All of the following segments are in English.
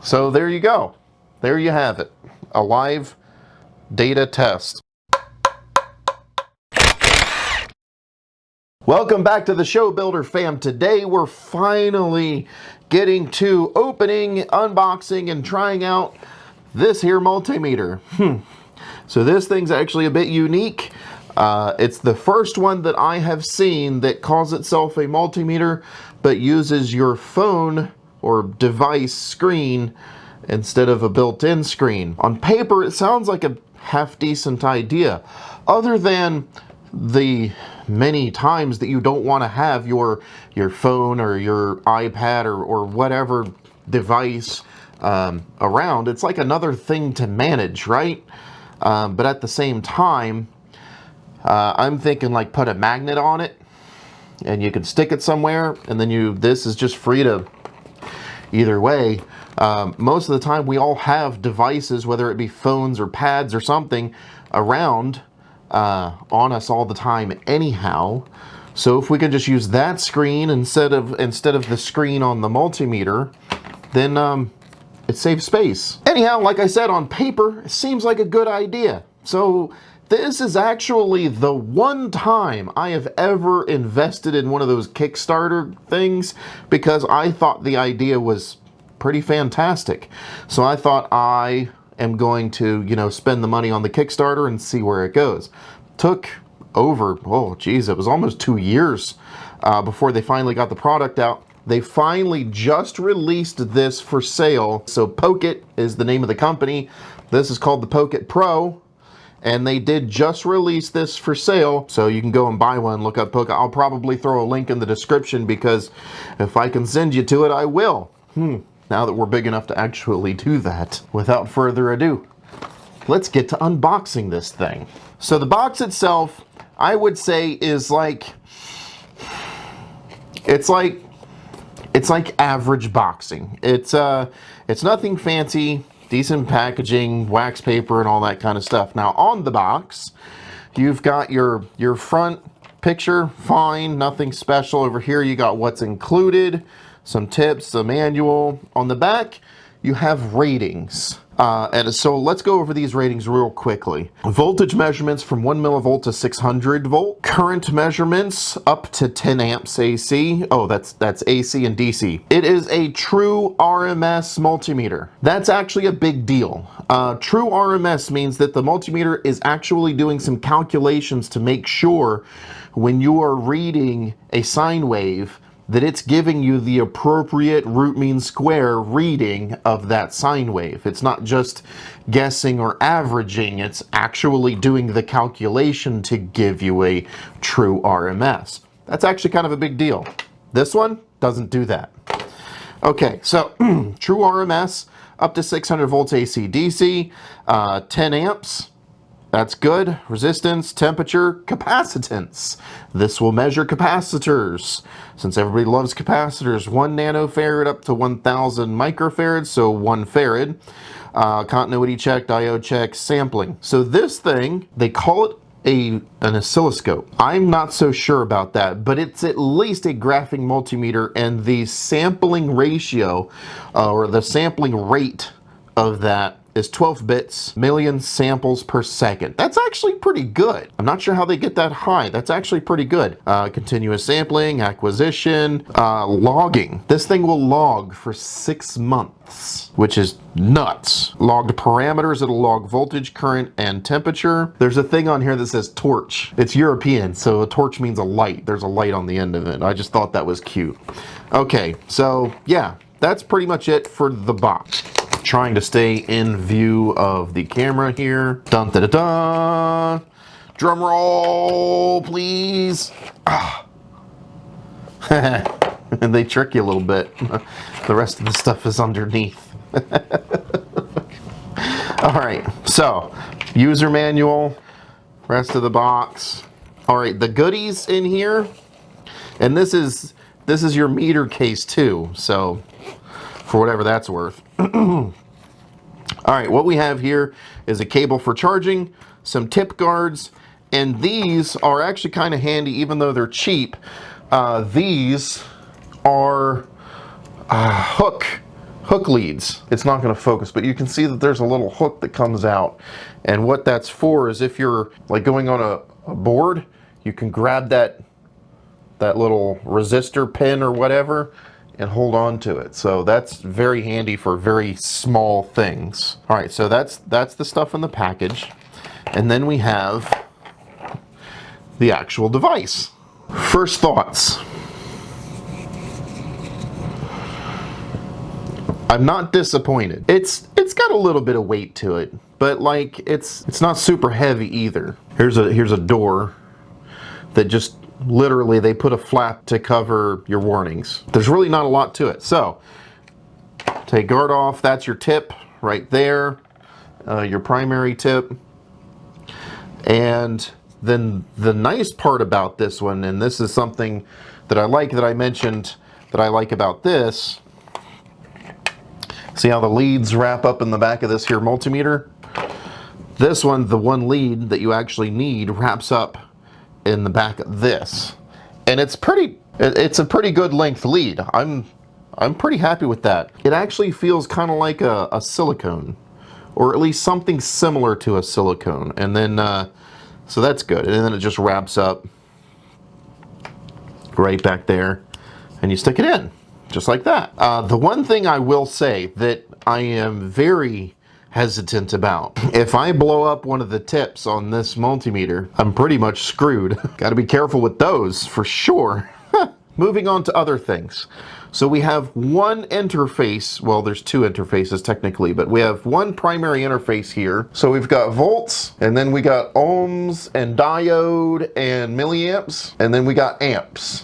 So there you go. There you have it. A live data test. Welcome back to the Show Builder fam. Today we're finally getting to opening, unboxing, and trying out this here multimeter. So this thing's actually a bit unique. It's the first one that I have seen that calls itself a multimeter, but uses your phone or device screen instead of a built-in screen. On paper, it sounds like a half-decent idea, other than the many times that you don't want to have your phone or your iPad or whatever device around. It's like another thing to manage, right? But at the same time, I'm thinking like put a magnet on it and you can stick it somewhere, and then this is just free to either way. Most of the time we all have devices, whether it be phones or pads or something, around on us all the time anyhow. So if we can just use that screen instead of the screen on the multimeter, then it saves space. Anyhow, like I said, on paper it seems like a good idea. So this is actually the one time I have ever invested in one of those Kickstarter things, because I thought the idea was pretty fantastic. So I thought I am going to, you know, spend the money on the Kickstarter and see where it goes. Took over, oh geez, it was almost 2 years before they finally got the product out. They finally just released this for sale. So Pokit is the name of the company. This is called the Pokit Pro. And they did just release this for sale, so you can go and buy one. Look up Pokit. I'll probably throw a link in the description, because if I can send you to it, I will. Now that we're big enough to actually do that. Without further ado, let's get to unboxing this thing. So the box itself, I would say, is like, it's like average boxing. It's nothing fancy. Decent packaging, wax paper, and all that kind of stuff. Now on the box, you've got your front picture, fine, nothing special. Over here you got what's included, some tips, a manual. On the back, you have ratings. And so let's go over these ratings real quickly. Voltage measurements from 1 millivolt to 600 volt. Current measurements up to 10 amps AC. Oh, that's AC and DC. It is a true RMS multimeter. That's actually a big deal. True RMS means that the multimeter is actually doing some calculations to make sure when you are reading a sine wave that it's giving you the appropriate root mean square reading of that sine wave. It's not just guessing or averaging, it's actually doing the calculation to give you a true RMS. That's actually kind of a big deal. This one doesn't do that. Okay, so true RMS up to 600 volts AC DC, 10 amps. That's good. Resistance, temperature, capacitance. This will measure capacitors. Since everybody loves capacitors, 1 nanofarad up to 1000 microfarads, so 1 farad. Continuity check, diode check, sampling. So this thing, they call it an oscilloscope. I'm not so sure about that, but it's at least a graphing multimeter, and the sampling ratio, or the sampling rate of that, is 12 bits, million samples per second. That's actually pretty good. I'm not sure how they get that high. That's actually pretty good. Continuous sampling, acquisition, logging. This thing will log for 6 months, which is nuts. Logged parameters, it'll log voltage, current, and temperature. There's a thing on here that says torch. It's European, so a torch means a light. There's a light on the end of it. I just thought that was cute. Okay, so yeah, that's pretty much it for the box. Trying to stay in view of the camera here. Dun da da da. Drum roll, please. And they trick you a little bit. The rest of the stuff is underneath. All right, so user manual, rest of the box. All right, the goodies in here, and this is your meter case too. So for whatever that's worth. All right, what we have here is a cable for charging, some tip guards, and these are actually kind of handy even though they're cheap. These are hook hook leads. It's not going to focus, but you can see that there's a little hook that comes out. And what that's for is if you're like going on a board, you can grab that little resistor pin or whatever and hold on to it. So that's very handy for very small things. All right, so that's the stuff in the package. And then we have the actual device. First thoughts. I'm not disappointed. It's got a little bit of weight to it, but like it's not super heavy either. Here's a door that just literally they put a flap to cover your warnings. There's really not a lot to it. So take guard off. That's your tip right there, your primary tip. And then the nice part about this one, and this is something that I like, that I mentioned that I like about this. See how the leads wrap up in the back of this here multimeter? This one, the one lead that you actually need, wraps up in the back of this. And it's a pretty good length lead. I'm pretty happy with that. It actually feels kind of like a silicone, or at least something similar to a silicone. And then, so that's good. And then it just wraps up right back there, and you stick it in, just like that. The one thing I will say that I am very hesitant about, if I blow up one of the tips on this multimeter, I'm pretty much screwed. Got to be careful with those for sure. Moving on to other things. So we have one interface, well there's two interfaces technically, but we have one primary interface here. So we've got volts, and then we got ohms and diode and milliamps, and then we got amps.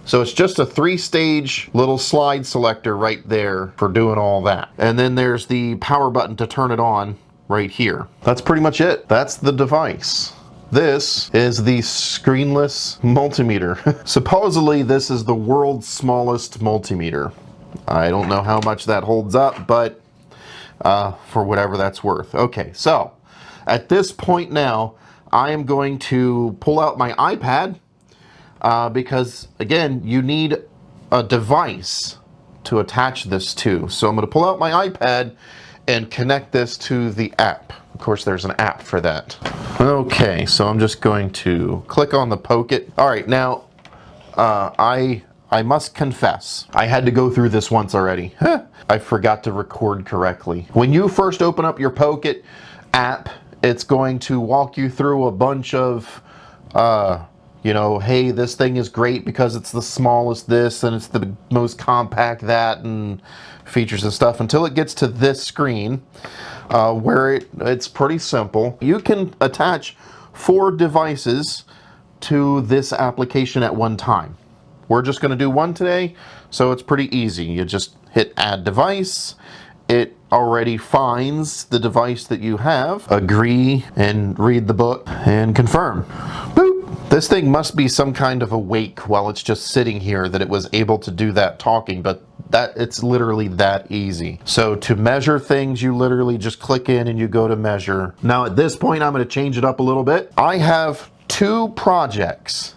So it's just a 3-stage little slide selector right there for doing all that. And then there's the power button to turn it on right here. That's pretty much it. That's the device. This is the screenless multimeter. Supposedly this is the world's smallest multimeter. I don't know how much that holds up, but for whatever that's worth. Okay, so at this point now, I am going to pull out my iPad because, again, you need a device to attach this to. So I'm going to pull out my iPad and connect this to the app. Of course, there's an app for that. Okay, so I'm just going to click on the Pokit. All right, now I must confess, I had to go through this once already. I forgot to record correctly. When you first open up your Pokit app, it's going to walk you through a bunch of, you know, hey, this thing is great because it's the smallest this, and it's the most compact that, and features and stuff, until it gets to this screen where it's pretty simple. You can attach 4 devices to this application at one time. We're just going to do one today, so it's pretty easy. You just hit add device. It already finds the device that you have. Agree and read the book and confirm. Boop. This thing must be some kind of awake while it's just sitting here that it was able to do that talking, but it's literally that easy. So to measure things, you literally just click in and you go to measure. Now at this point, I'm going to change it up a little bit. I have 2 projects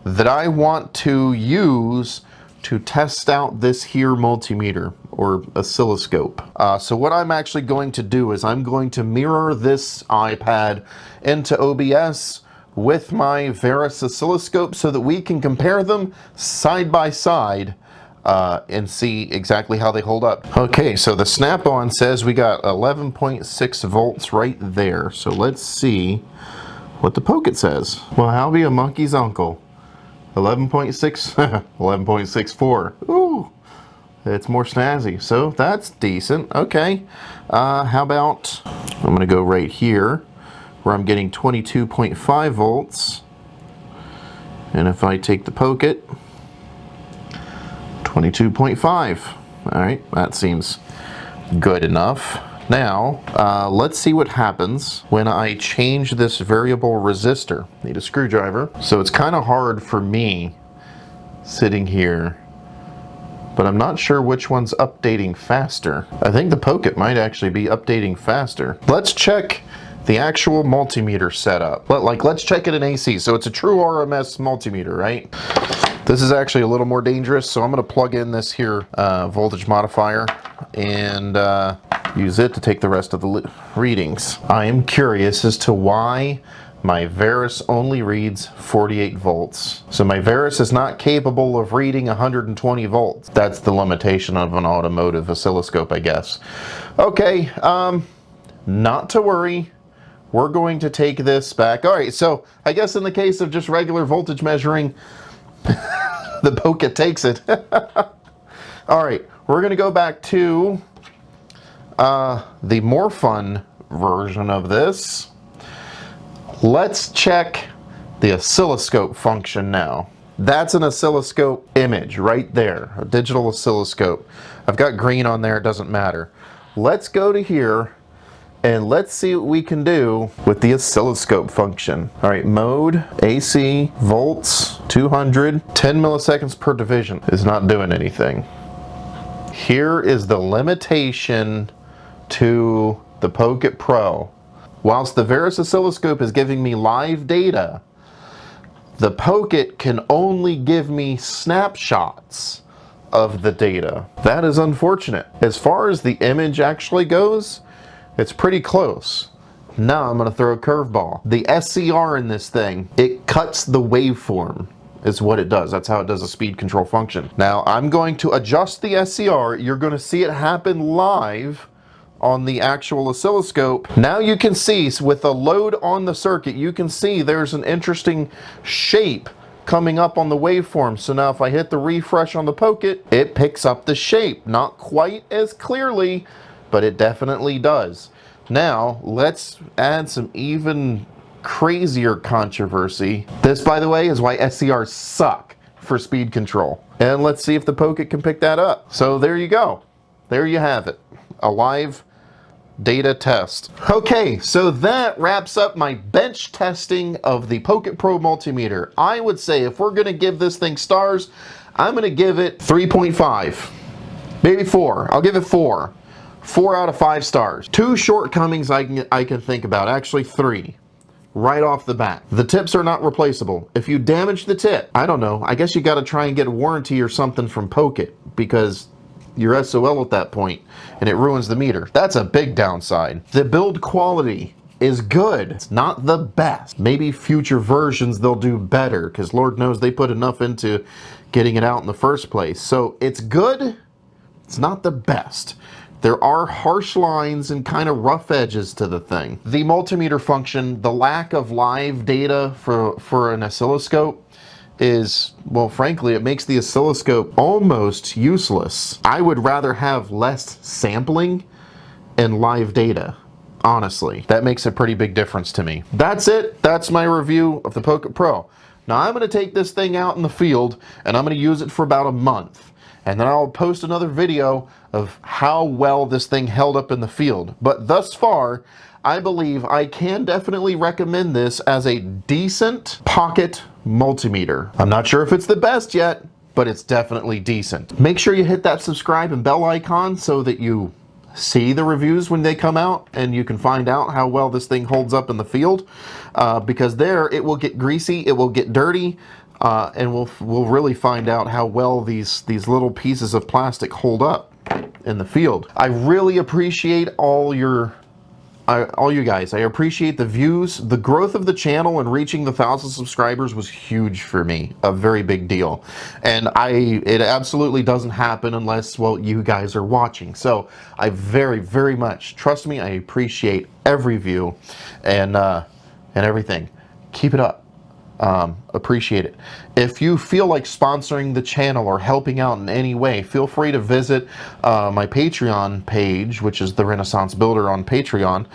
that I want to use to test out this here multimeter or oscilloscope. So what I'm actually going to do is I'm going to mirror this iPad into OBS with my Veris oscilloscope so that we can compare them side by side and see exactly how they hold up. Okay, so the snap-on says we got 11.6 volts right there. So let's see what the Pokit says. Well, I'll be a monkey's uncle. 11.6, 11.64. Ooh, it's more snazzy. So that's decent. Okay, how about, I'm going to go right here where I'm getting 22.5 volts. And if I take the Pokit, 22.5. All right, that seems good enough. Now, let's see what happens when I change this variable resistor. Need a screwdriver. So it's kind of hard for me sitting here, but I'm not sure which one's updating faster. I think the Pokit might actually be updating faster. Let's check the actual multimeter setup. Let's check it in AC. So it's a true RMS multimeter, right? This is actually a little more dangerous, so I'm going to plug in this here voltage modifier and use it to take the rest of the readings. I am curious as to why my Varus only reads 48 volts. So my Varus is not capable of reading 120 volts. That's the limitation of an automotive oscilloscope, I guess. Okay, not to worry. We're going to take this back. All right, so I guess in the case of just regular voltage measuring, the Pokit takes it. All right, we're gonna go back to the more fun version of this. Let's check the oscilloscope function now. That's an oscilloscope image right there, a digital oscilloscope. I've got green on there, it doesn't matter. Let's go to here and let's see what we can do with the oscilloscope function. All right, mode, AC, volts, 200, 10 milliseconds per division is not doing anything. Here is the limitation to the Pokit Pro. Whilst the Varus oscilloscope is giving me live data, the Pokit can only give me snapshots of the data. That is unfortunate. As far as the image actually goes, it's pretty close. Now I'm going to throw a curveball. The SCR in this thing, it cuts the waveform is what it does. That's how it does a speed control function. Now I'm going to adjust the SCR. You're going to see it happen live on the actual oscilloscope. Now you can see with the load on the circuit, you can see there's an interesting shape coming up on the waveform. So now if I hit the refresh on the Pokit, it picks up the shape. Not quite as clearly, but it definitely does. Now, let's add some even crazier controversy. This, by the way, is why SCRs suck for speed control. And let's see if the Pokit can pick that up. So there you go. There you have it. A live data test. Okay, so that wraps up my bench testing of the Pokit Pro multimeter. I would say if we're gonna give this thing stars, I'm gonna give it 3.5, maybe 4. I'll give it 4. 4 out of 5 stars. 2 shortcomings I can think about, actually 3, right off the bat. The tips are not replaceable. If you damage the tip, I don't know, I guess you gotta try and get a warranty or something from Pokit, because you're SOL at that point, and it ruins the meter. That's a big downside. The build quality is good. It's not the best. Maybe future versions they'll do better, because Lord knows they put enough into getting it out in the first place. So it's good, it's not the best. There are harsh lines and kind of rough edges to the thing. The multimeter function, the lack of live data for an oscilloscope is, well, frankly, it makes the oscilloscope almost useless. I would rather have less sampling and live data, honestly. That makes a pretty big difference to me. That's it. That's my review of the Pokit Pro. Now I'm going to take this thing out in the field and I'm going to use it for about a month. And then I'll post another video of how well this thing held up in the field. But thus far, I believe I can definitely recommend this as a decent pocket multimeter. I'm not sure if it's the best yet, but it's definitely decent. Make sure you hit that subscribe and bell icon so that you see the reviews when they come out and you can find out how well this thing holds up in the field. Because there, it will get greasy, it will get dirty, and we'll really find out how well these little pieces of plastic hold up in the field. I really appreciate all you guys. I appreciate the views. The growth of the channel and reaching the 1,000 subscribers was huge for me, a very big deal. And it absolutely doesn't happen unless, well, you guys are watching. So I very, very much, trust me, I appreciate every view and everything. Keep it up. Appreciate it. If you feel like sponsoring the channel or helping out in any way, feel free to visit my Patreon page, which is the Renaissance Builder on Patreon,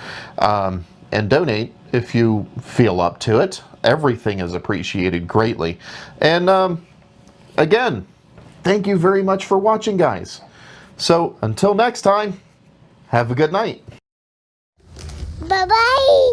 and donate if you feel up to it. Everything is appreciated greatly. And again, thank you very much for watching, guys. So until next time, have a good night. Bye-bye.